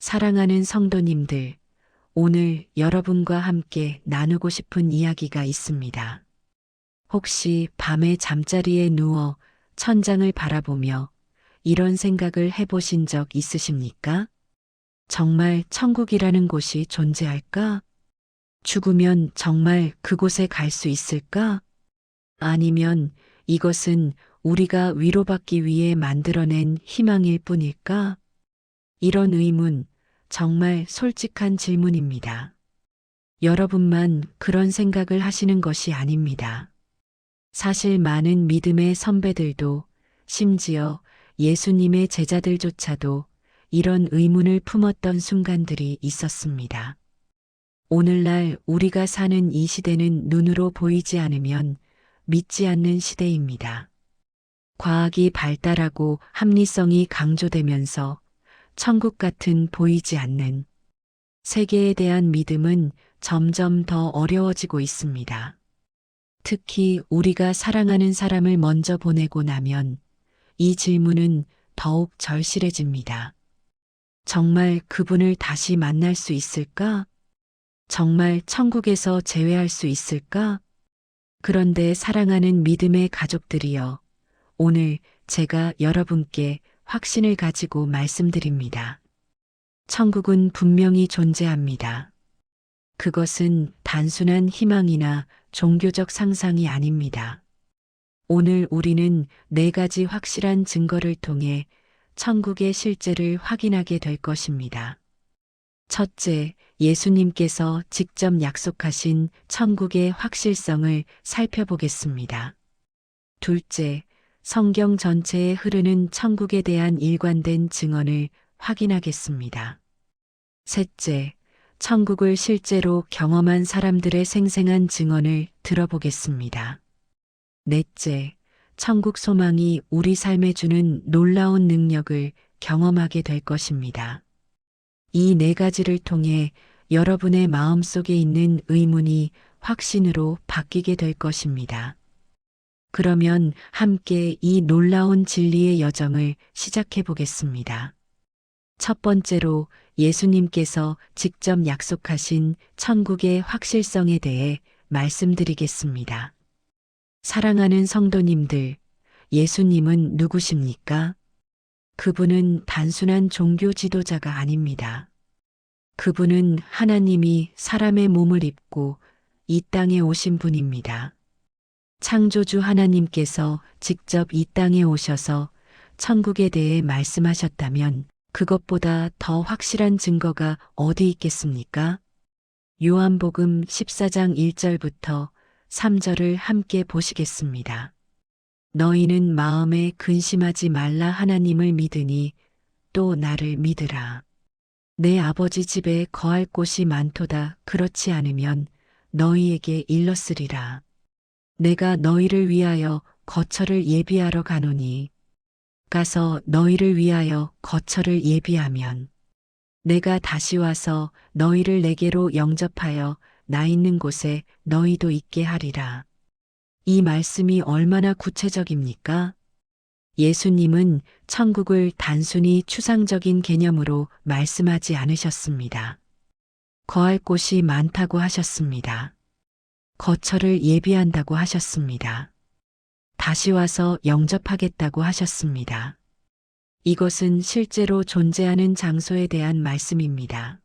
사랑하는 성도님들, 오늘 여러분과 함께 나누고 싶은 이야기가 있습니다. 혹시 밤에 잠자리에 누워 천장을 바라보며 이런 생각을 해보신 적 있으십니까? 정말 천국이라는 곳이 존재할까? 죽으면 정말 그곳에 갈 수 있을까? 아니면 이것은 우리가 위로받기 위해 만들어낸 희망일 뿐일까? 이런 의문, 정말 솔직한 질문입니다. 여러분만 그런 생각을 하시는 것이 아닙니다. 사실 많은 믿음의 선배들도, 심지어 예수님의 제자들조차도 이런 의문을 품었던 순간들이 있었습니다. 오늘날 우리가 사는 이 시대는 눈으로 보이지 않으면 믿지 않는 시대입니다. 과학이 발달하고 합리성이 강조되면서 천국 같은 보이지 않는 세계에 대한 믿음은 점점 더 어려워지고 있습니다. 특히 우리가 사랑하는 사람을 먼저 보내고 나면 이 질문은 더욱 절실해집니다. 정말 그분을 다시 만날 수 있을까? 정말 천국에서 재회할 수 있을까? 그런데 사랑하는 믿음의 가족들이여, 오늘 제가 여러분께 확신을 가지고 말씀드립니다. 천국은 분명히 존재합니다. 그것은 단순한 희망이나 종교적 상상이 아닙니다. 오늘 우리는 4가지 확실한 증거를 통해 천국의 실제를 확인하게 될 것입니다. 첫째, 예수님께서 직접 약속하신 천국의 확실성을 살펴보겠습니다. 둘째, 성경 전체에 흐르는 천국에 대한 일관된 증언을 확인하겠습니다. 셋째, 천국을 실제로 경험한 사람들의 생생한 증언을 들어보겠습니다. 넷째, 천국 소망이 우리 삶에 주는 놀라운 능력을 경험하게 될 것입니다. 이 4가지를 통해 여러분의 마음속에 있는 의문이 확신으로 바뀌게 될 것입니다. 그러면 함께 이 놀라운 진리의 여정을 시작해 보겠습니다. 첫 번째로 예수님께서 직접 약속하신 천국의 확실성에 대해 말씀드리겠습니다. 사랑하는 성도님들, 예수님은 누구십니까? 그분은 단순한 종교 지도자가 아닙니다. 그분은 하나님이 사람의 몸을 입고 이 땅에 오신 분입니다. 창조주 하나님께서 직접 이 땅에 오셔서 천국에 대해 말씀하셨다면 그것보다 더 확실한 증거가 어디 있겠습니까? 요한복음 14장 1절부터 3절을 함께 보시겠습니다. 너희는 마음에 근심하지 말라 하나님을 믿으니 또 나를 믿으라. 내 아버지 집에 거할 곳이 많도다. 그렇지 않으면 너희에게 일렀으리라. 내가 너희를 위하여 거처를 예비하러 가노니 가서 너희를 위하여 거처를 예비하면 내가 다시 와서 너희를 내게로 영접하여 나 있는 곳에 너희도 있게 하리라. 이 말씀이 얼마나 구체적입니까? 예수님은 천국을 단순히 추상적인 개념으로 말씀하지 않으셨습니다. 거할 곳이 많다고 하셨습니다. 거처를 예비한다고 하셨습니다. 다시 와서 영접하겠다고 하셨습니다. 이것은 실제로 존재하는 장소에 대한 말씀입니다.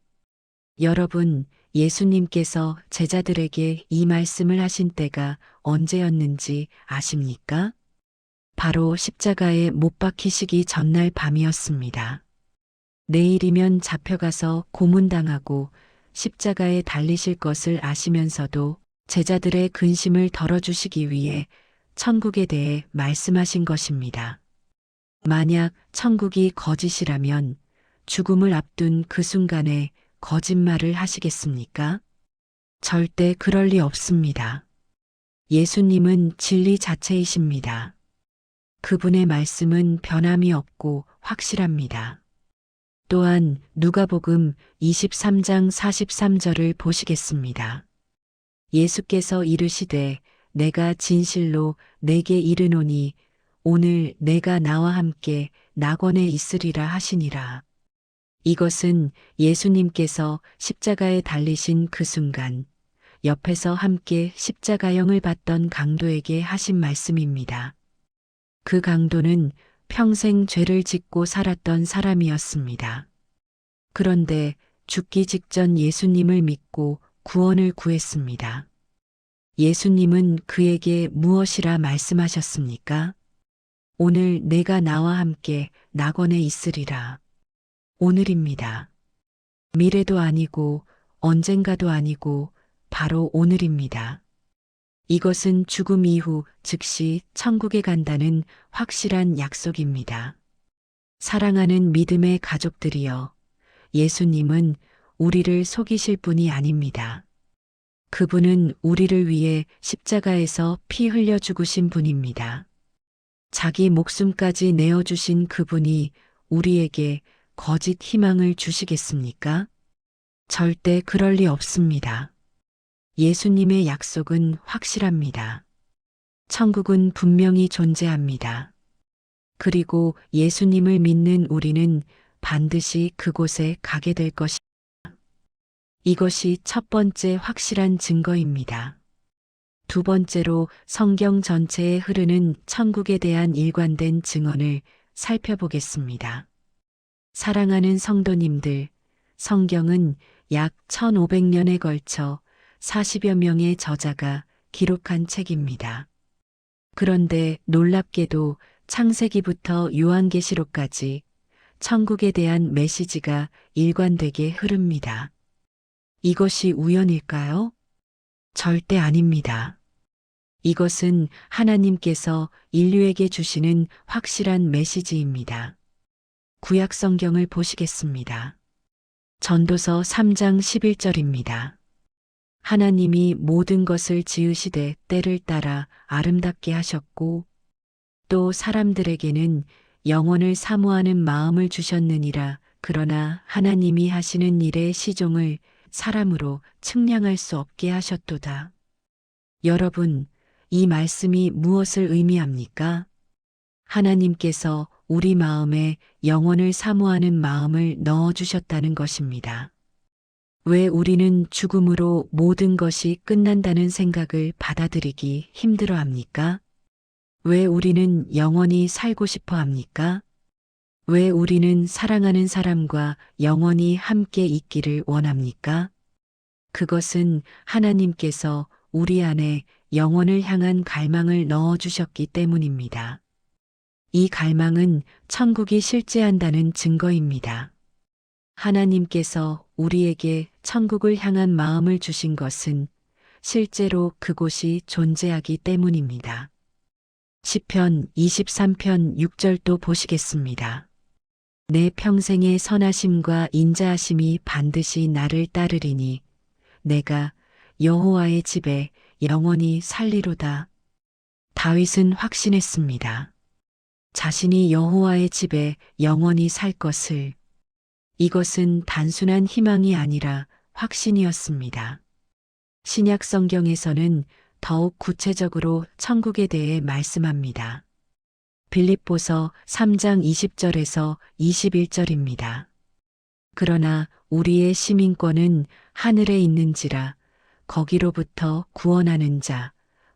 여러분, 예수님께서 제자들에게 이 말씀을 하신 때가 언제였는지 아십니까? 바로 십자가에 못 박히시기 전날 밤이었습니다. 내일이면 잡혀가서 고문당하고 십자가에 달리실 것을 아시면서도 제자들의 근심을 덜어주시기 위해 천국에 대해 말씀하신 것입니다. 만약 천국이 거짓이라면 죽음을 앞둔 그 순간에 거짓말을 하시겠습니까? 절대 그럴 리 없습니다. 예수님은 진리 자체이십니다. 그분의 말씀은 변함이 없고 확실합니다. 또한 누가복음 23장 43절을 보시겠습니다. 예수께서 이르시되 내가 진실로 내게 이르노니 오늘 내가 나와 함께 낙원에 있으리라 하시니라. 이것은 예수님께서 십자가에 달리신 그 순간 옆에서 함께 십자가형을 받던 강도에게 하신 말씀입니다. 그 강도는 평생 죄를 짓고 살았던 사람이었습니다. 그런데 죽기 직전 예수님을 믿고 구원을 구했습니다. 예수님은 그에게 무엇이라 말씀하셨습니까? 오늘 내가 나와 함께 낙원에 있으리라. 오늘입니다. 미래도 아니고 언젠가도 아니고 바로 오늘입니다. 이것은 죽음 이후 즉시 천국에 간다는 확실한 약속입니다. 사랑하는 믿음의 가족들이여, 예수님은 우리를 속이실 분이 아닙니다. 그분은 우리를 위해 십자가에서 피 흘려 죽으신 분입니다. 자기 목숨까지 내어주신 그분이 우리에게 거짓 희망을 주시겠습니까? 절대 그럴 리 없습니다. 예수님의 약속은 확실합니다. 천국은 분명히 존재합니다. 그리고 예수님을 믿는 우리는 반드시 그곳에 가게 될 것입니다. 이것이 첫 번째 확실한 증거입니다. 두 번째로 성경 전체에 흐르는 천국에 대한 일관된 증언을 살펴보겠습니다. 사랑하는 성도님들, 성경은 약 1500년에 걸쳐 40여 명의 저자가 기록한 책입니다. 그런데 놀랍게도 창세기부터 요한계시록까지 천국에 대한 메시지가 일관되게 흐릅니다. 이것이 우연일까요? 절대 아닙니다. 이것은 하나님께서 인류에게 주시는 확실한 메시지입니다. 구약 성경을 보시겠습니다. 전도서 3장 11절입니다. 하나님이 모든 것을 지으시되 때를 따라 아름답게 하셨고 또 사람들에게는 영원을 사모하는 마음을 주셨느니라. 그러나 하나님이 하시는 일의 시종을 사람으로 측량할 수 없게 하셨도다. 여러분, 이 말씀이 무엇을 의미합니까? 하나님께서 우리 마음에 영원을 사모하는 마음을 넣어주셨다는 것입니다. 왜 우리는 죽음으로 모든 것이 끝난다는 생각을 받아들이기 힘들어 합니까? 왜 우리는 영원히 살고 싶어 합니까? 왜 우리는 사랑하는 사람과 영원히 함께 있기를 원합니까? 그것은 하나님께서 우리 안에 영원을 향한 갈망을 넣어주셨기 때문입니다. 이 갈망은 천국이 실제한다는 증거입니다. 하나님께서 우리에게 천국을 향한 마음을 주신 것은 실제로 그곳이 존재하기 때문입니다. 시편 23편 6절도 보시겠습니다. 내 평생의 선하심과 인자하심이 반드시 나를 따르리니 내가 여호와의 집에 영원히 살리로다. 다윗은 확신했습니다. 자신이 여호와의 집에 영원히 살 것을. 이것은 단순한 희망이 아니라 확신이었습니다. 신약 성경에서는 더욱 구체적으로 천국에 대해 말씀합니다. 빌립보서 3장 20절에서 21절입니다. 그러나 우리의 시민권은 하늘에 있는지라 거기로부터 구원하는 자,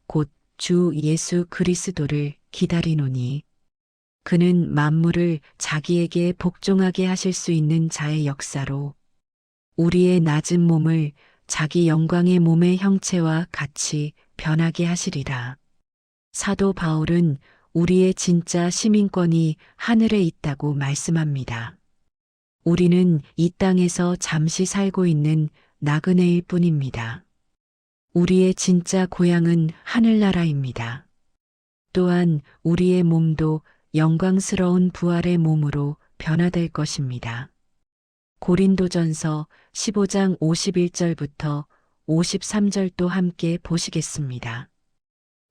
곧 주 예수 그리스도를 기다리노니 그는 만물을 자기에게 복종하게 하실 수 있는 자의 역사로 우리의 낮은 몸을 자기 영광의 몸의 형체와 같이 변하게 하시리라. 사도 바울은 우리의 진짜 시민권이 하늘에 있다고 말씀합니다. 우리는 이 땅에서 잠시 살고 있는 나그네일 뿐입니다. 우리의 진짜 고향은 하늘나라입니다. 또한 우리의 몸도 영광스러운 부활의 몸으로 변화될 것입니다. 고린도전서 15장 51절부터 53절도 함께 보시겠습니다.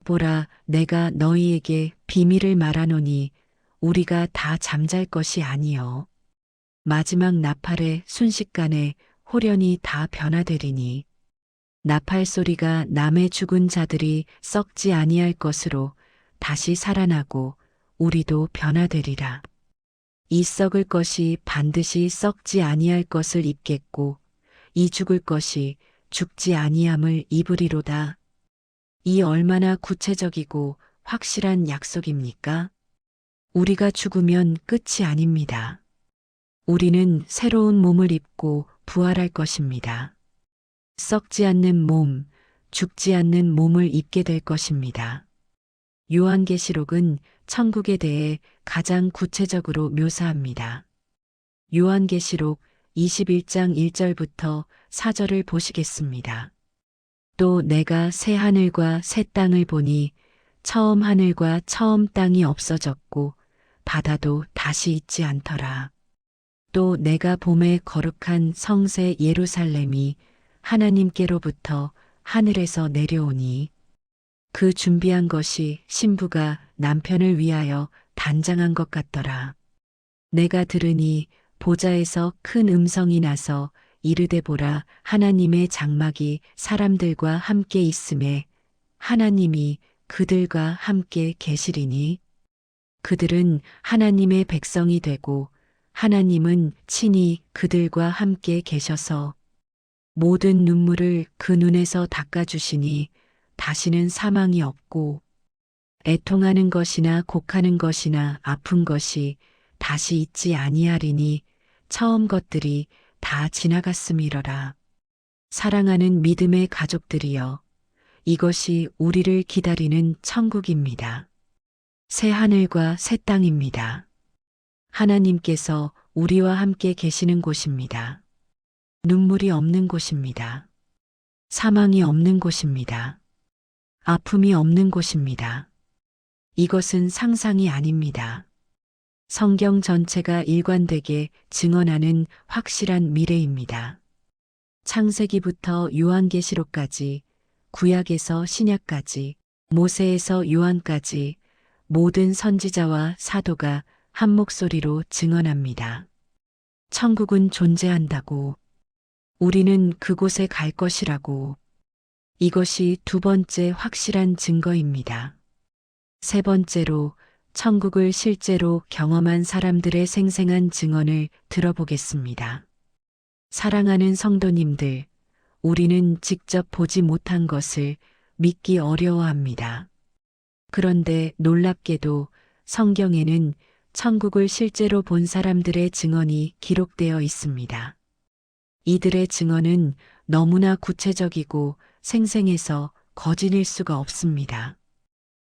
보라, 내가 너희에게 비밀을 말하노니 우리가 다 잠잘 것이 아니요 마지막 나팔의 순식간에 홀연히 다 변화되리니 나팔 소리가 남의 죽은 자들이 썩지 아니할 것으로 다시 살아나고 우리도 변화되리라. 이 썩을 것이 반드시 썩지 아니할 것을 입겠고 이 죽을 것이 죽지 아니함을 입으리로다. 이 얼마나 구체적이고 확실한 약속입니까? 우리가 죽으면 끝이 아닙니다. 우리는 새로운 몸을 입고 부활할 것입니다. 썩지 않는 몸, 죽지 않는 몸을 입게 될 것입니다. 요한계시록은 천국에 대해 가장 구체적으로 묘사합니다. 요한계시록 21장 1절부터 4절을 보시겠습니다. 또 내가 새 하늘과 새 땅을 보니 처음 하늘과 처음 땅이 없어졌고 바다도 다시 있지 않더라. 또 내가 봄에 거룩한 성새 예루살렘이 하나님께로부터 하늘에서 내려오니 그 준비한 것이 신부가 남편을 위하여 단장한 것 같더라. 내가 들으니 보좌에서 큰 음성이 나서 이르되 보라 하나님의 장막이 사람들과 함께 있음에 하나님이 그들과 함께 계시리니 그들은 하나님의 백성이 되고 하나님은 친히 그들과 함께 계셔서 모든 눈물을 그 눈에서 닦아주시니 다시는 사망이 없고 애통하는 것이나 곡하는 것이나 아픈 것이 다시 있지 아니하리니 처음 것들이 다 지나갔음이러라. 사랑하는 믿음의 가족들이여, 이것이 우리를 기다리는 천국입니다. 새 하늘과 새 땅입니다. 하나님께서 우리와 함께 계시는 곳입니다. 눈물이 없는 곳입니다. 사망이 없는 곳입니다. 아픔이 없는 곳입니다. 이것은 상상이 아닙니다. 성경 전체가 일관되게 증언하는 확실한 미래입니다. 창세기부터 요한계시록까지, 구약에서 신약까지, 모세에서 요한까지 모든 선지자와 사도가 한 목소리로 증언합니다. 천국은 존재한다고, 우리는 그곳에 갈 것이라고. 이것이 두 번째 확실한 증거입니다. 세 번째로 천국을 실제로 경험한 사람들의 생생한 증언을 들어보겠습니다. 사랑하는 성도님들, 우리는 직접 보지 못한 것을 믿기 어려워합니다. 그런데 놀랍게도 성경에는 천국을 실제로 본 사람들의 증언이 기록되어 있습니다. 이들의 증언은 너무나 구체적이고 생생해서 거짓일 수가 없습니다.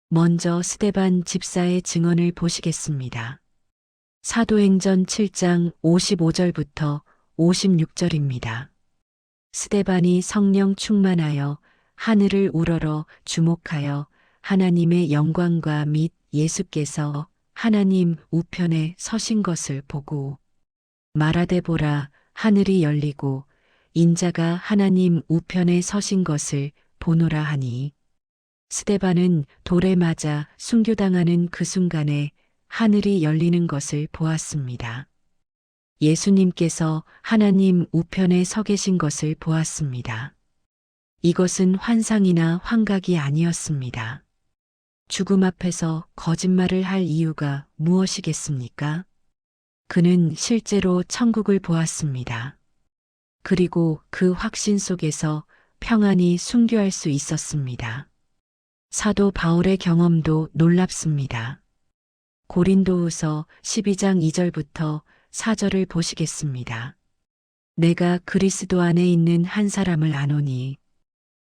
먼저 스데반 집사의 증언을 보시겠습니다. 사도행전 7장 55절부터 56절입니다. 스데반이 성령 충만하여 하늘을 우러러 주목하여 하나님의 영광과 및 예수께서 하나님 우편에 서신 것을 보고 말하되 보라 하늘이 열리고 인자가 하나님 우편에 서신 것을 보노라 하니 스데반은 돌에 맞아 순교당하는 그 순간에 하늘이 열리는 것을 보았습니다. 예수님께서 하나님 우편에 서 계신 것을 보았습니다. 이것은 환상이나 환각이 아니었습니다. 죽음 앞에서 거짓말을 할 이유가 무엇이겠습니까? 그는 실제로 천국을 보았습니다. 그리고 그 확신 속에서 평안히 순교할 수 있었습니다. 사도 바울의 경험도 놀랍습니다. 고린도후서 12장 2절부터 4절을 보시겠습니다. 내가 그리스도 안에 있는 한 사람을 아노니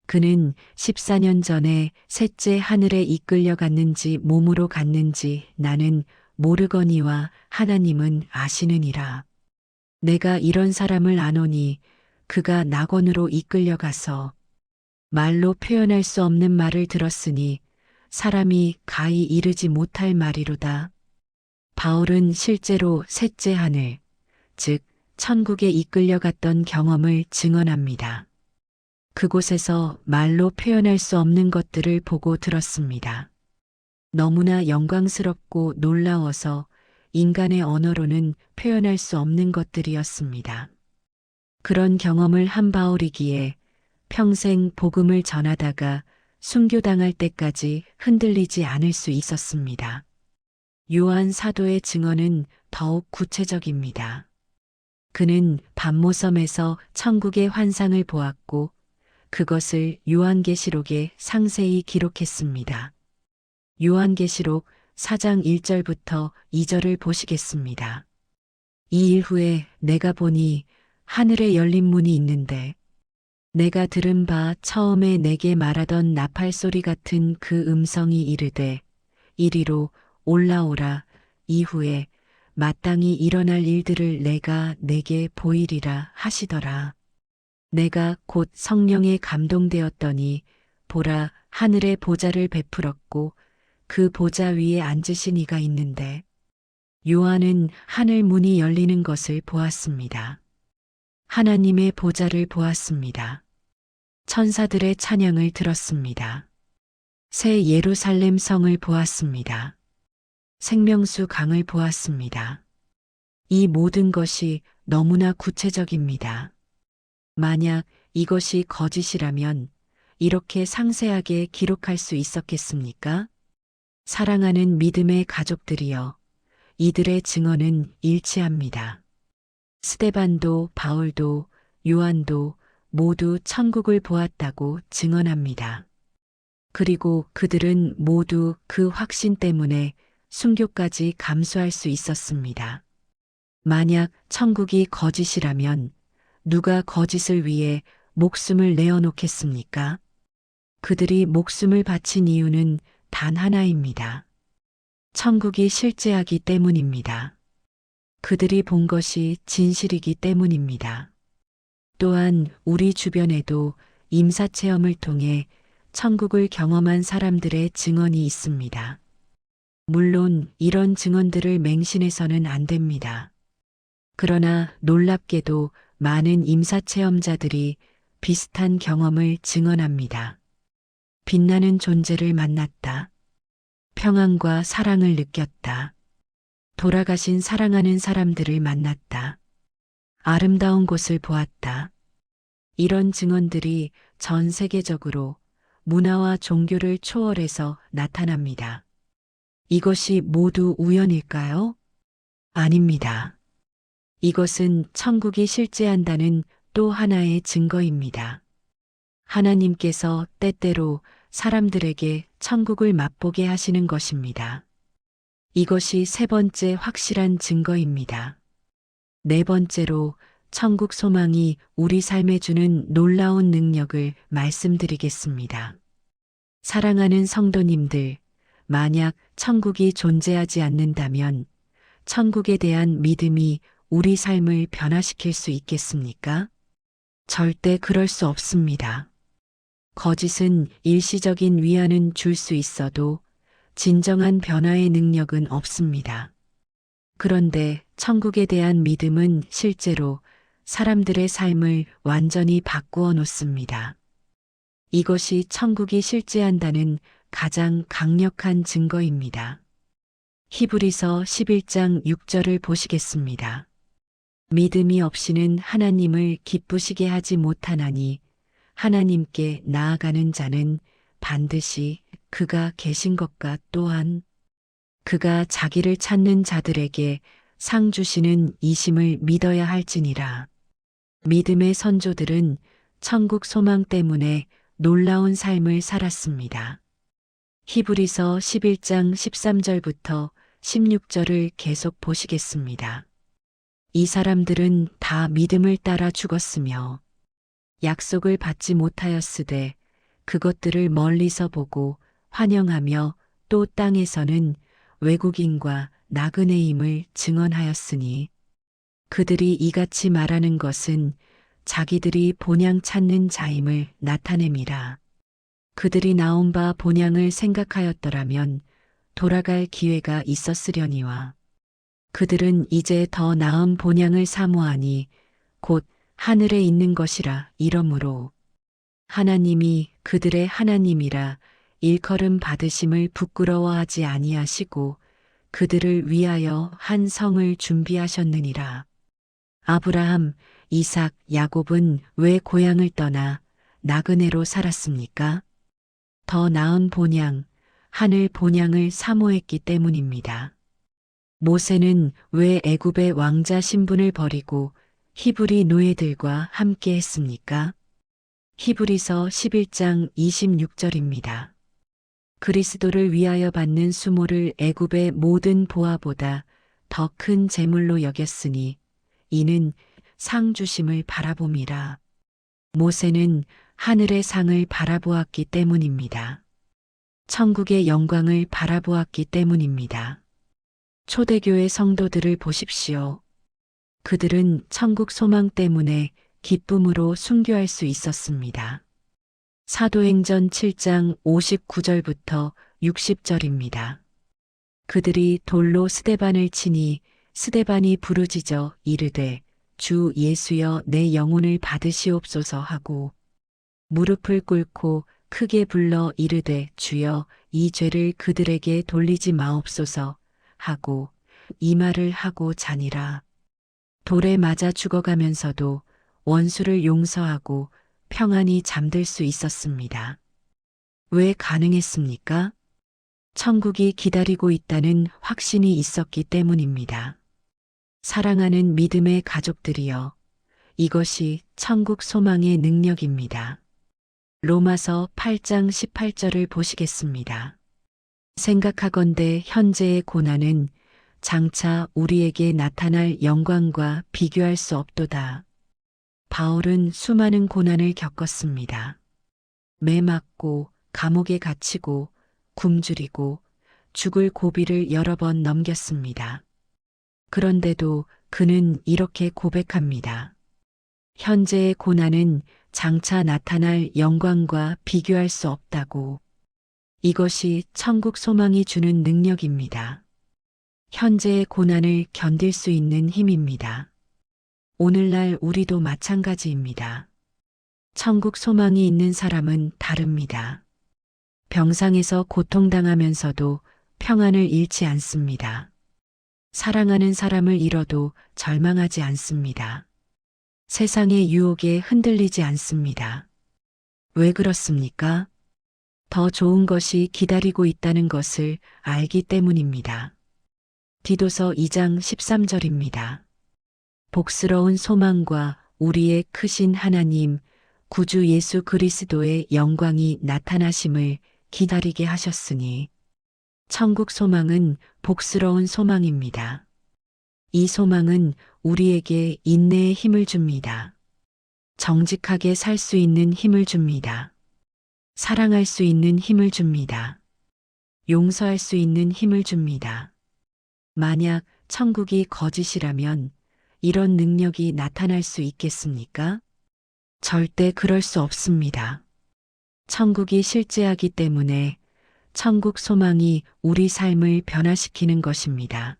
그는 14년 전에 셋째 하늘에 이끌려 갔는지 몸으로 갔는지 나는 모르거니와 하나님은 아시느니라. 내가 이런 사람을 아노니 그가 낙원으로 이끌려 가서 말로 표현할 수 없는 말을 들었으니 사람이 가히 이르지 못할 말이로다. 바울은 실제로 셋째 하늘, 즉 천국에 이끌려 갔던 경험을 증언합니다. 그곳에서 말로 표현할 수 없는 것들을 보고 들었습니다. 너무나 영광스럽고 놀라워서 인간의 언어로는 표현할 수 없는 것들이었습니다. 그런 경험을 한 바울이기에 평생 복음을 전하다가 순교당할 때까지 흔들리지 않을 수 있었습니다. 요한 사도의 증언은 더욱 구체적입니다. 그는 밤모섬에서 천국의 환상을 보았고 그것을 요한계시록에 상세히 기록했습니다. 요한계시록 4장 1절부터 2절을 보시겠습니다. 이 일 후에 내가 보니 하늘에 열린 문이 있는데 내가 들은 바 처음에 내게 말하던 나팔 소리 같은 그 음성이 이르되 이리로 올라오라. 이후에 마땅히 일어날 일들을 내가 내게 보이리라 하시더라. 내가 곧 성령에 감동되었더니 보라 하늘에 보좌를 베풀었고 그 보좌 위에 앉으신 이가 있는데 요한은 하늘 문이 열리는 것을 보았습니다. 하나님의 보좌를 보았습니다. 천사들의 찬양을 들었습니다. 새 예루살렘 성을 보았습니다. 생명수 강을 보았습니다. 이 모든 것이 너무나 구체적입니다. 만약 이것이 거짓이라면 이렇게 상세하게 기록할 수 있었겠습니까? 사랑하는 믿음의 가족들이여, 이들의 증언은 일치합니다. 스데반도, 바울도, 요한도 모두 천국을 보았다고 증언합니다. 그리고 그들은 모두 그 확신 때문에 순교까지 감수할 수 있었습니다. 만약 천국이 거짓이라면 누가 거짓을 위해 목숨을 내어놓겠습니까? 그들이 목숨을 바친 이유는 단 하나입니다. 천국이 실제하기 때문입니다. 그들이 본 것이 진실이기 때문입니다. 또한 우리 주변에도 임사체험을 통해 천국을 경험한 사람들의 증언이 있습니다. 물론 이런 증언들을 맹신해서는 안 됩니다. 그러나 놀랍게도 많은 임사체험자들이 비슷한 경험을 증언합니다. 빛나는 존재를 만났다. 평안과 사랑을 느꼈다. 돌아가신 사랑하는 사람들을 만났다. 아름다운 곳을 보았다. 이런 증언들이 전 세계적으로 문화와 종교를 초월해서 나타납니다. 이것이 모두 우연일까요? 아닙니다. 이것은 천국이 실제한다는 또 하나의 증거입니다. 하나님께서 때때로 사람들에게 천국을 맛보게 하시는 것입니다. 이것이 세 번째 확실한 증거입니다. 네 번째로 천국 소망이 우리 삶에 주는 놀라운 능력을 말씀드리겠습니다. 사랑하는 성도님들, 만약 천국이 존재하지 않는다면 천국에 대한 믿음이 우리 삶을 변화시킬 수 있겠습니까? 절대 그럴 수 없습니다. 거짓은 일시적인 위안은 줄 수 있어도 진정한 변화의 능력은 없습니다. 그런데 천국에 대한 믿음은 실제로 사람들의 삶을 완전히 바꾸어 놓습니다. 이것이 천국이 실제한다는 가장 강력한 증거입니다. 히브리서 11장 6절을 보시겠습니다. 믿음이 없이는 하나님을 기쁘시게 하지 못하나니 하나님께 나아가는 자는 반드시 그가 계신 것과 또한 그가 자기를 찾는 자들에게 상 주시는 이심을 믿어야 할지니라. 믿음의 선조들은 천국 소망 때문에 놀라운 삶을 살았습니다. 히브리서 11장 13절부터 16절을 계속 보시겠습니다. 이 사람들은 다 믿음을 따라 죽었으며 약속을 받지 못하였으되 그것들을 멀리서 보고 환영하며 또 땅에서는 외국인과 나그네임을 증언하였으니 그들이 이같이 말하는 것은 자기들이 본향 찾는 자임을 나타냄이라. 그들이 나온 바 본향을 생각하였더라면 돌아갈 기회가 있었으려니와 그들은 이제 더 나은 본향을 사모하니 곧 하늘에 있는 것이라 이러므로 하나님이 그들의 하나님이라 일컬음 받으심을 부끄러워하지 아니하시고 그들을 위하여 한 성을 준비하셨느니라. 아브라함, 이삭, 야곱은 왜 고향을 떠나 나그네로 살았습니까? 더 나은 본향, 하늘 본향을 사모했기 때문입니다. 모세는 왜 애굽의 왕자 신분을 버리고 히브리 노예들과 함께 했습니까? 히브리서 11장 26절입니다. 그리스도를 위하여 받는 수모를 애굽의 모든 보화보다 더 큰 재물로 여겼으니 이는 상 주심을 바라봄이라. 모세는 하늘의 상을 바라보았기 때문입니다. 천국의 영광을 바라보았기 때문입니다. 초대교회 성도들을 보십시오. 그들은 천국 소망 때문에 기쁨으로 순교할 수 있었습니다. 사도행전 7장 59절부터 60절입니다. 그들이 돌로 스데반을 치니 스데반이 부르짖어 이르되 주 예수여 내 영혼을 받으시옵소서 하고 무릎을 꿇고 크게 불러 이르되 주여 이 죄를 그들에게 돌리지 마옵소서 하고 이 말을 하고 자니라. 돌에 맞아 죽어가면서도 원수를 용서하고 평안히 잠들 수 있었습니다. 왜 가능했습니까? 천국이 기다리고 있다는 확신이 있었기 때문입니다. 사랑하는 믿음의 가족들이여, 이것이 천국 소망의 능력입니다. 로마서 8장 18절을 보시겠습니다. 생각하건대 현재의 고난은 장차 우리에게 나타날 영광과 비교할 수 없도다. 바울은 수많은 고난을 겪었습니다. 매 맞고 감옥에 갇히고 굶주리고 죽을 고비를 여러 번 넘겼습니다. 그런데도 그는 이렇게 고백합니다. 현재의 고난은 장차 나타날 영광과 비교할 수 없다고. 이것이 천국 소망이 주는 능력입니다. 현재의 고난을 견딜 수 있는 힘입니다. 오늘날 우리도 마찬가지입니다. 천국 소망이 있는 사람은 다릅니다. 병상에서 고통당하면서도 평안을 잃지 않습니다. 사랑하는 사람을 잃어도 절망하지 않습니다. 세상의 유혹에 흔들리지 않습니다. 왜 그렇습니까? 더 좋은 것이 기다리고 있다는 것을 알기 때문입니다. 디도서 2장 13절입니다. 복스러운 소망과 우리의 크신 하나님, 구주 예수 그리스도의 영광이 나타나심을 기다리게 하셨으니 천국 소망은 복스러운 소망입니다. 이 소망은 우리에게 인내의 힘을 줍니다. 정직하게 살 수 있는 힘을 줍니다. 사랑할 수 있는 힘을 줍니다. 용서할 수 있는 힘을 줍니다. 만약 천국이 거짓이라면 이런 능력이 나타날 수 있겠습니까? 절대 그럴 수 없습니다. 천국이 실제하기 때문에 천국 소망이 우리 삶을 변화시키는 것입니다.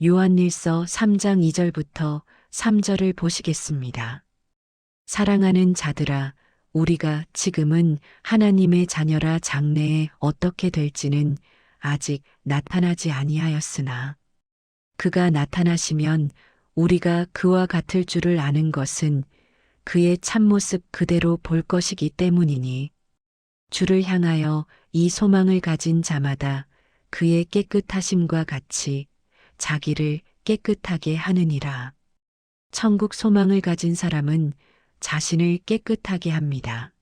요한일서 3장 2절부터 3절을 보시겠습니다. 사랑하는 자들아, 우리가 지금은 하나님의 자녀라 장래에 어떻게 될지는 아직 나타나지 아니하였으나 그가 나타나시면 우리가 그와 같을 줄을 아는 것은 그의 참모습 그대로 볼 것이기 때문이니 주를 향하여 이 소망을 가진 자마다 그의 깨끗하심과 같이 자기를 깨끗하게 하느니라. 천국 소망을 가진 사람은 자신을 깨끗하게 합니다.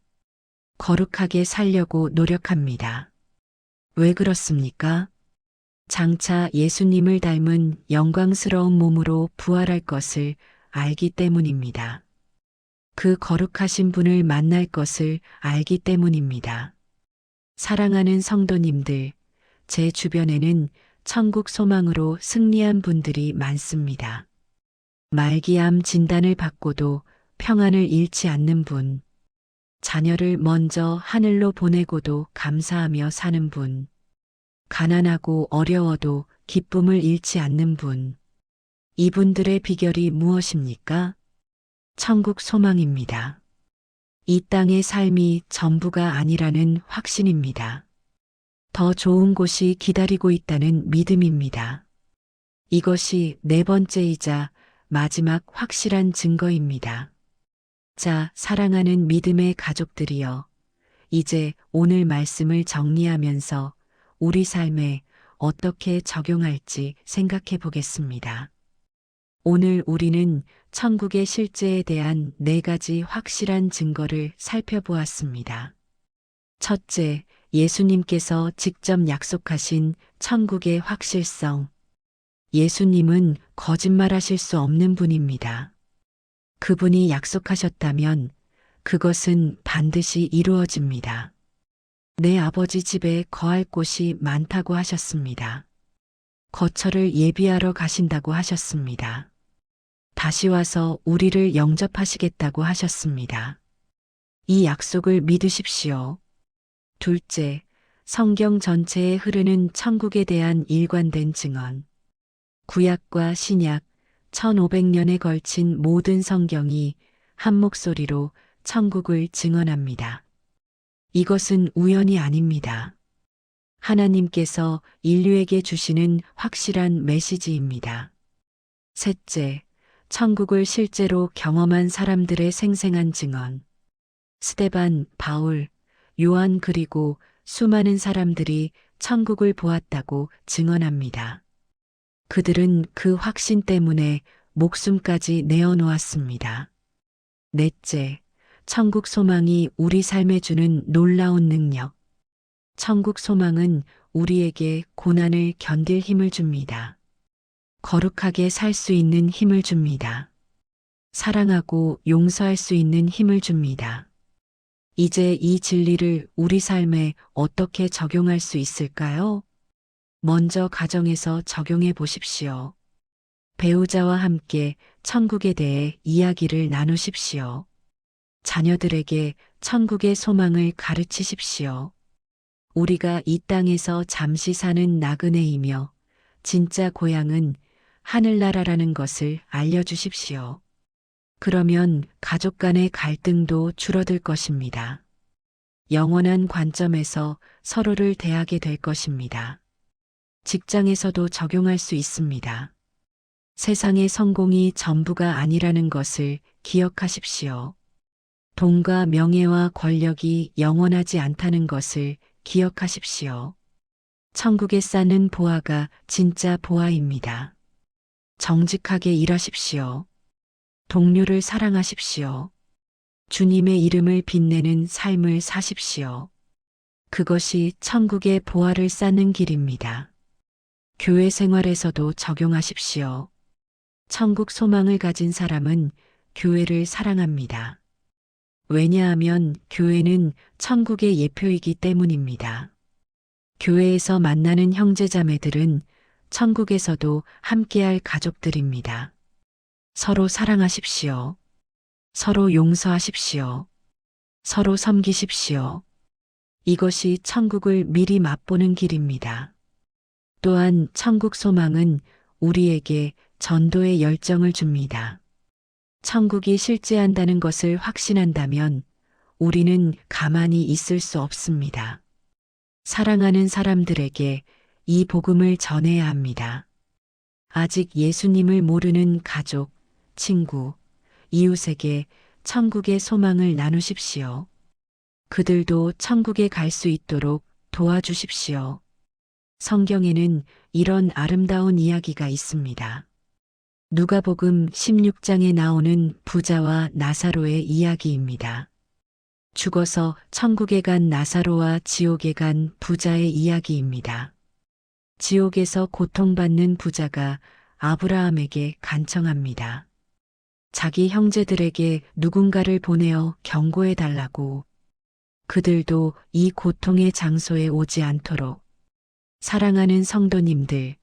거룩하게 살려고 노력합니다. 왜 그렇습니까? 장차 예수님을 닮은 영광스러운 몸으로 부활할 것을 알기 때문입니다. 그 거룩하신 분을 만날 것을 알기 때문입니다. 사랑하는 성도님들, 제 주변에는 천국 소망으로 승리한 분들이 많습니다. 말기암 진단을 받고도 평안을 잃지 않는 분, 자녀를 먼저 하늘로 보내고도 감사하며 사는 분, 가난하고 어려워도 기쁨을 잃지 않는 분, 이분들의 비결이 무엇입니까? 천국 소망입니다. 이 땅의 삶이 전부가 아니라는 확신입니다. 더 좋은 곳이 기다리고 있다는 믿음입니다. 이것이 네 번째이자 마지막 확실한 증거입니다. 자, 사랑하는 믿음의 가족들이여, 이제 오늘 말씀을 정리하면서 우리 삶에 어떻게 적용할지 생각해 보겠습니다. 오늘 우리는 천국의 실제에 대한 4가지 확실한 증거를 살펴보았습니다. 첫째, 예수님께서 직접 약속하신 천국의 확실성. 예수님은 거짓말하실 수 없는 분입니다. 그분이 약속하셨다면 그것은 반드시 이루어집니다. 내 아버지 집에 거할 곳이 많다고 하셨습니다. 거처를 예비하러 가신다고 하셨습니다. 다시 와서 우리를 영접하시겠다고 하셨습니다. 이 약속을 믿으십시오. 둘째, 성경 전체에 흐르는 천국에 대한 일관된 증언. 구약과 신약 1500년에 걸친 모든 성경이 한 목소리로 천국을 증언합니다. 이것은 우연이 아닙니다. 하나님께서 인류에게 주시는 확실한 메시지입니다. 셋째, 천국을 실제로 경험한 사람들의 생생한 증언. 스데반, 바울, 요한 그리고 수많은 사람들이 천국을 보았다고 증언합니다. 그들은 그 확신 때문에 목숨까지 내어놓았습니다. 넷째, 천국 소망이 우리 삶에 주는 놀라운 능력. 천국 소망은 우리에게 고난을 견딜 힘을 줍니다. 거룩하게 살 수 있는 힘을 줍니다. 사랑하고 용서할 수 있는 힘을 줍니다. 이제 이 진리를 우리 삶에 어떻게 적용할 수 있을까요? 먼저 가정에서 적용해 보십시오. 배우자와 함께 천국에 대해 이야기를 나누십시오. 자녀들에게 천국의 소망을 가르치십시오. 우리가 이 땅에서 잠시 사는 나그네이며 진짜 고향은 하늘나라라는 것을 알려주십시오. 그러면 가족 간의 갈등도 줄어들 것입니다. 영원한 관점에서 서로를 대하게 될 것입니다. 직장에서도 적용할 수 있습니다. 세상의 성공이 전부가 아니라는 것을 기억하십시오. 돈과 명예와 권력이 영원하지 않다는 것을 기억하십시오. 천국에 사는 보아가 진짜 보아입니다. 정직하게 일하십시오. 동료를 사랑하십시오. 주님의 이름을 빛내는 삶을 사십시오. 그것이 천국의 보아를 쌓는 길입니다. 교회 생활에서도 적용하십시오. 천국 소망을 가진 사람은 교회를 사랑합니다. 왜냐하면 교회는 천국의 예표이기 때문입니다. 교회에서 만나는 형제자매들은 천국에서도 함께할 가족들입니다. 서로 사랑하십시오. 서로 용서하십시오. 서로 섬기십시오. 이것이 천국을 미리 맛보는 길입니다. 또한 천국 소망은 우리에게 전도의 열정을 줍니다. 천국이 실제한다는 것을 확신한다면 우리는 가만히 있을 수 없습니다. 사랑하는 사람들에게 이 복음을 전해야 합니다. 아직 예수님을 모르는 가족, 친구, 이웃에게 천국의 소망을 나누십시오. 그들도 천국에 갈 수 있도록 도와주십시오. 성경에는 이런 아름다운 이야기가 있습니다. 누가복음 16장에 나오는 부자와 나사로의 이야기입니다. 죽어서 천국에 간 나사로와 지옥에 간 부자의 이야기입니다. 지옥에서 고통받는 부자가 아브라함에게 간청합니다. 자기 형제들에게 누군가를 보내어 경고해 달라고. 그들도 이 고통의 장소에 오지 않도록. 사랑하는 성도님들,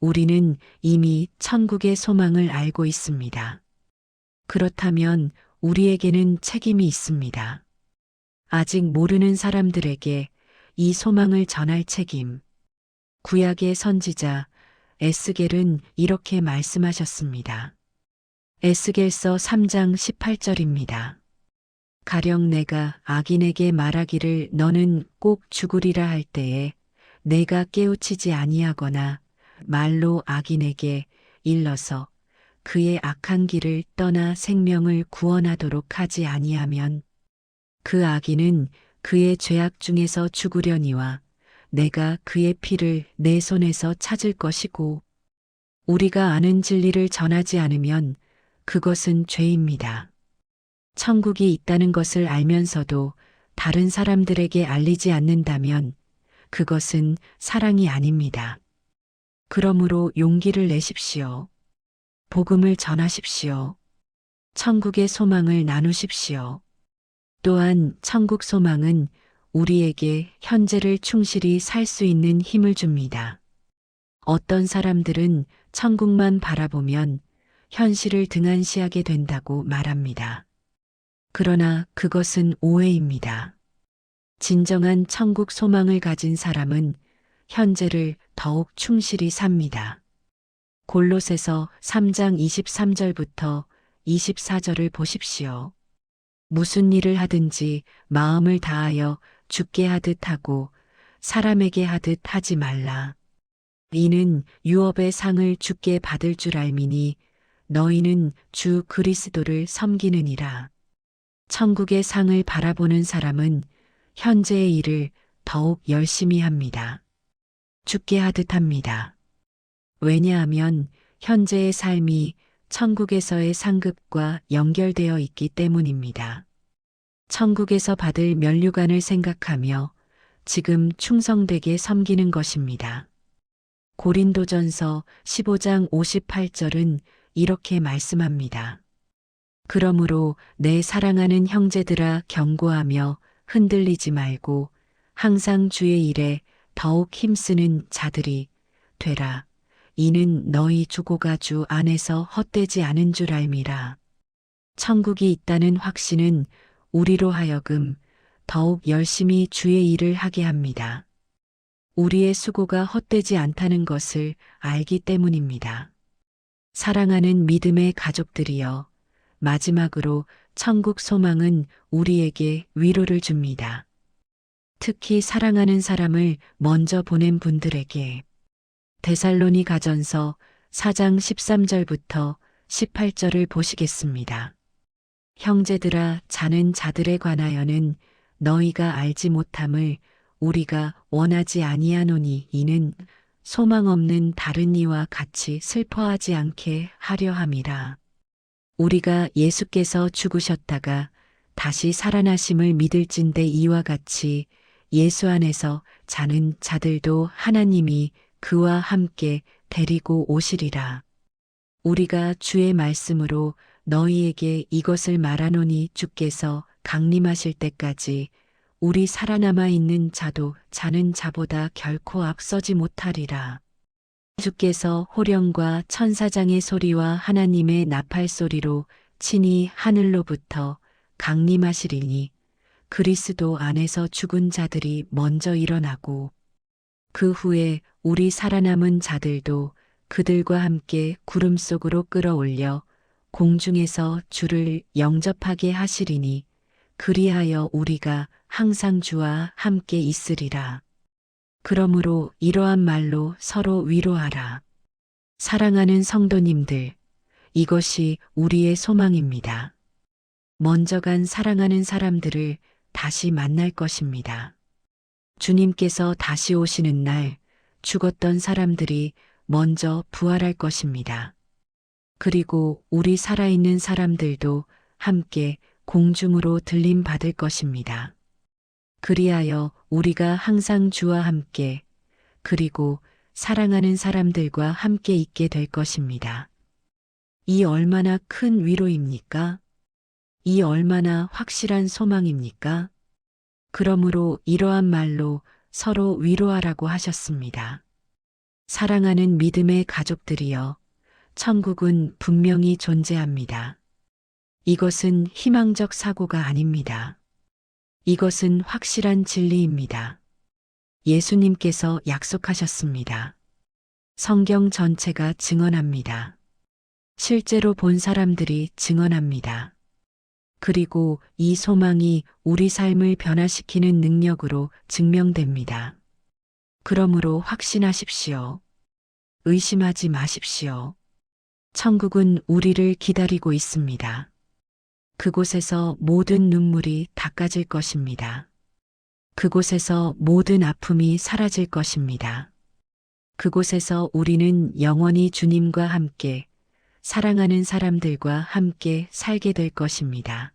우리는 이미 천국의 소망을 알고 있습니다. 그렇다면 우리에게는 책임이 있습니다. 아직 모르는 사람들에게 이 소망을 전할 책임. 구약의 선지자 에스겔은 이렇게 말씀하셨습니다. 에스겔서 3장 18절입니다. 가령 내가 악인에게 말하기를 너는 꼭 죽으리라 할 때에 내가 깨우치지 아니하거나 말로 악인에게 일러서 그의 악한 길을 떠나 생명을 구원하도록 하지 아니하면 그 악인은 그의 죄악 중에서 죽으려니와 내가 그의 피를 내 손에서 찾을 것이고 우리가 아는 진리를 전하지 않으면 그것은 죄입니다. 천국이 있다는 것을 알면서도 다른 사람들에게 알리지 않는다면 그것은 사랑이 아닙니다. 그러므로 용기를 내십시오. 복음을 전하십시오. 천국의 소망을 나누십시오. 또한 천국 소망은 우리에게 현재를 충실히 살 수 있는 힘을 줍니다. 어떤 사람들은 천국만 바라보면 현실을 등한시하게 된다고 말합니다. 그러나 그것은 오해입니다. 진정한 천국 소망을 가진 사람은 현재를 더욱 충실히 삽니다. 골로새서 3장 23절부터 24절을 보십시오. 무슨 일을 하든지 마음을 다하여 주께 하듯 하고 사람에게 하듯 하지 말라. 이는 유업의 상을 주께 받을 줄 알미니 너희는 주 그리스도를 섬기느니라. 천국의 상을 바라보는 사람은 현재의 일을 더욱 열심히 합니다. 주께 하듯 합니다. 왜냐하면 현재의 삶이 천국에서의 상급과 연결되어 있기 때문입니다. 천국에서 받을 면류관을 생각하며 지금 충성되게 섬기는 것입니다. 고린도전서 15장 58절은 이렇게 말씀합니다. 그러므로 내 사랑하는 형제들아 경고하며 흔들리지 말고 항상 주의 일에 더욱 힘쓰는 자들이 되라. 이는 너희 주고가 주 안에서 헛되지 않은 줄 알미라. 천국이 있다는 확신은 우리로 하여금 더욱 열심히 주의 일을 하게 합니다. 우리의 수고가 헛되지 않다는 것을 알기 때문입니다. 사랑하는 믿음의 가족들이여, 마지막으로 천국 소망은 우리에게 위로를 줍니다. 특히 사랑하는 사람을 먼저 보낸 분들에게 데살로니가전서 4장 13절부터 18절을 보시겠습니다. 형제들아, 자는 자들에 관하여는 너희가 알지 못함을 우리가 원하지 아니하노니 이는 소망 없는 다른 이와 같이 슬퍼하지 않게 하려 함이라. 우리가 예수께서 죽으셨다가 다시 살아나심을 믿을진대 이와 같이 예수 안에서 자는 자들도 하나님이 그와 함께 데리고 오시리라. 우리가 주의 말씀으로 너희에게 이것을 말하노니 주께서 강림하실 때까지 우리 살아남아 있는 자도 자는 자보다 결코 앞서지 못하리라. 주께서 호령과 천사장의 소리와 하나님의 나팔 소리로 친히 하늘로부터 강림하시리니 그리스도 안에서 죽은 자들이 먼저 일어나고 그 후에 우리 살아남은 자들도 그들과 함께 구름 속으로 끌어올려 공중에서 주를 영접하게 하시리니 그리하여 우리가 항상 주와 함께 있으리라. 그러므로 이러한 말로 서로 위로하라. 사랑하는 성도님들, 이것이 우리의 소망입니다. 먼저 간 사랑하는 사람들을 다시 만날 것입니다. 주님께서 다시 오시는 날 죽었던 사람들이 먼저 부활할 것입니다. 그리고 우리 살아있는 사람들도 함께 공중으로 들림 받을 것입니다. 그리하여 우리가 항상 주와 함께 그리고 사랑하는 사람들과 함께 있게 될 것입니다. 이 얼마나 큰 위로입니까? 이 얼마나 확실한 소망입니까? 그러므로 이러한 말로 서로 위로하라고 하셨습니다. 사랑하는 믿음의 가족들이여, 천국은 분명히 존재합니다. 이것은 희망적 사고가 아닙니다. 이것은 확실한 진리입니다. 예수님께서 약속하셨습니다. 성경 전체가 증언합니다. 실제로 본 사람들이 증언합니다. 그리고 이 소망이 우리 삶을 변화시키는 능력으로 증명됩니다. 그러므로 확신하십시오. 의심하지 마십시오. 천국은 우리를 기다리고 있습니다. 그곳에서 모든 눈물이 닦아질 것입니다. 그곳에서 모든 아픔이 사라질 것입니다. 그곳에서 우리는 영원히 주님과 함께 사랑하는 사람들과 함께 살게 될 것입니다.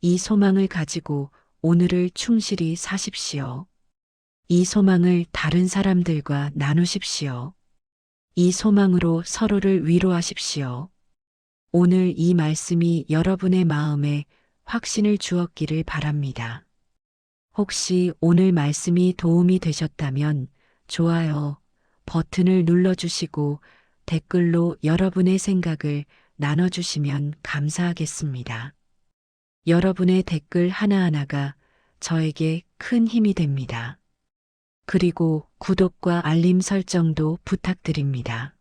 이 소망을 가지고 오늘을 충실히 사십시오. 이 소망을 다른 사람들과 나누십시오. 이 소망으로 서로를 위로하십시오. 오늘 이 말씀이 여러분의 마음에 확신을 주었기를 바랍니다. 혹시 오늘 말씀이 도움이 되셨다면 좋아요 버튼을 눌러주시고 댓글로 여러분의 생각을 나눠주시면 감사하겠습니다. 여러분의 댓글 하나하나가 저에게 큰 힘이 됩니다. 그리고 구독과 알림 설정도 부탁드립니다.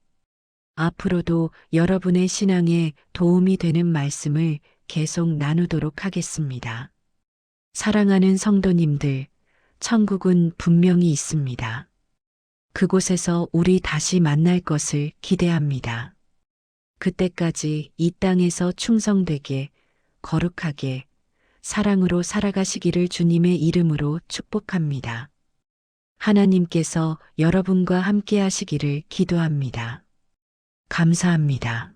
앞으로도 여러분의 신앙에 도움이 되는 말씀을 계속 나누도록 하겠습니다. 사랑하는 성도님들, 천국은 분명히 있습니다. 그곳에서 우리 다시 만날 것을 기대합니다. 그때까지 이 땅에서 충성되게, 거룩하게, 사랑으로 살아가시기를 주님의 이름으로 축복합니다. 하나님께서 여러분과 함께 하시기를 기도합니다. 감사합니다.